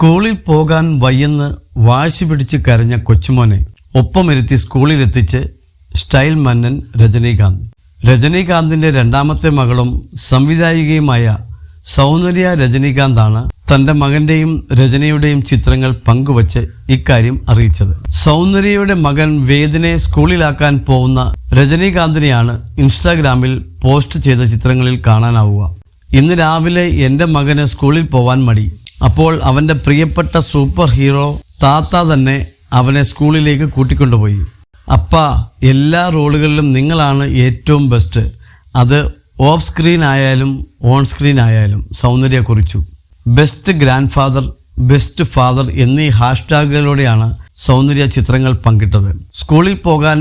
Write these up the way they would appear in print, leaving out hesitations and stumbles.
സ്കൂളിൽ പോകാൻ വയ്യെന്ന് വാശി പിടിച്ച് കരഞ്ഞ കൊച്ചുമോനെ ഒപ്പമിരുത്തി സ്കൂളിലെത്തിച്ച് സ്റ്റൈൽ മന്നൻ രജനീകാന്ത്. രജനീകാന്തിൻ്റെ രണ്ടാമത്തെ മകളും സംവിധായികയുമായ സൗന്ദര്യ രജനീകാന്താണ് തൻ്റെ മകൻ്റെയും രചനയുടെയും ചിത്രങ്ങൾ പങ്കുവച്ച് ഇക്കാര്യം അറിയിച്ചത്. സൗന്ദര്യയുടെ മകൻ വേദിനെ സ്കൂളിലാക്കാൻ പോകുന്ന രജനീകാന്തിനെയാണ് ഇൻസ്റ്റാഗ്രാമിൽ പോസ്റ്റ് ചെയ്ത ചിത്രങ്ങളിൽ കാണാനാവുക. ഇന്ന് രാവിലെ എൻ്റെ മകന് സ്കൂളിൽ പോവാൻ മടി. അപ്പോൾ അവൻ്റെ പ്രിയപ്പെട്ട സൂപ്പർ ഹീറോ താത്ത തന്നെ അവനെ സ്കൂളിലേക്ക് കൂട്ടിക്കൊണ്ടുപോയി. അപ്പാ, എല്ലാ റോളുകളിലും നിങ്ങളാണ് ഏറ്റവും ബെസ്റ്റ്, അത് ഓഫ് സ്ക്രീൻ ആയാലും ഓൺ സ്ക്രീൻ ആയാലും സൗന്ദര്യ കുറിച്ചു. Best grand father, best father എന്നീ ഹാഷ്ടാഗുകളിലൂടെയാണ് സൗന്ദര്യ ചിത്രങ്ങൾ പങ്കിട്ടത്. സ്കൂളിൽ പോകാൻ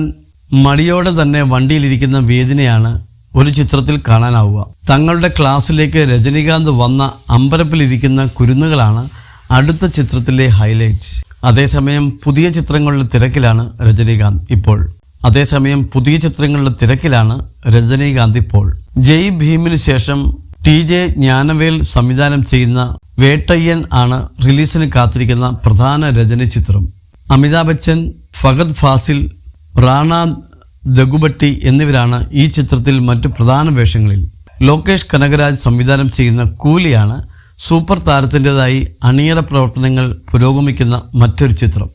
മടിയോടെ തന്നെ വണ്ടിയിലിരിക്കുന്ന വേദിനെയാണ് ഒരു ചിത്രത്തിൽ കാണാനാവുക. തങ്ങളുടെ ക്ലാസ്സിലേക്ക് രജനീകാന്ത് വന്ന അമ്പരപ്പിലിരിക്കുന്ന കുരുന്നുകളാണ് അടുത്ത ചിത്രത്തിലെ ഹൈലൈറ്റ്. അതേസമയം പുതിയ ചിത്രങ്ങളുടെ തിരക്കിലാണ് രജനീകാന്ത് ഇപ്പോൾ. ജയ് ഭീമിന് ശേഷം TJ ജ്ഞാനവേൽ സംവിധാനം ചെയ്യുന്ന വേട്ടയ്യൻ ആണ് റിലീസിന് കാത്തിരിക്കുന്ന പ്രധാന രജനി ചിത്രം. അമിതാഭ് ബച്ചൻ, ഫഹദ് ഫാസിൽ, റാണ ദഗുബട്ടി എന്നിവരാണ് ഈ ചിത്രത്തിൽ മറ്റു പ്രധാന വേഷങ്ങളിൽ. ലോകേഷ് കനകരാജ് സംവിധാനം ചെയ്യുന്ന കൂലിയാണ് സൂപ്പർ താരത്തിൻ്റെതായി അണിയറ പ്രവർത്തനങ്ങൾ പുരോഗമിക്കുന്ന മറ്റൊരു ചിത്രം.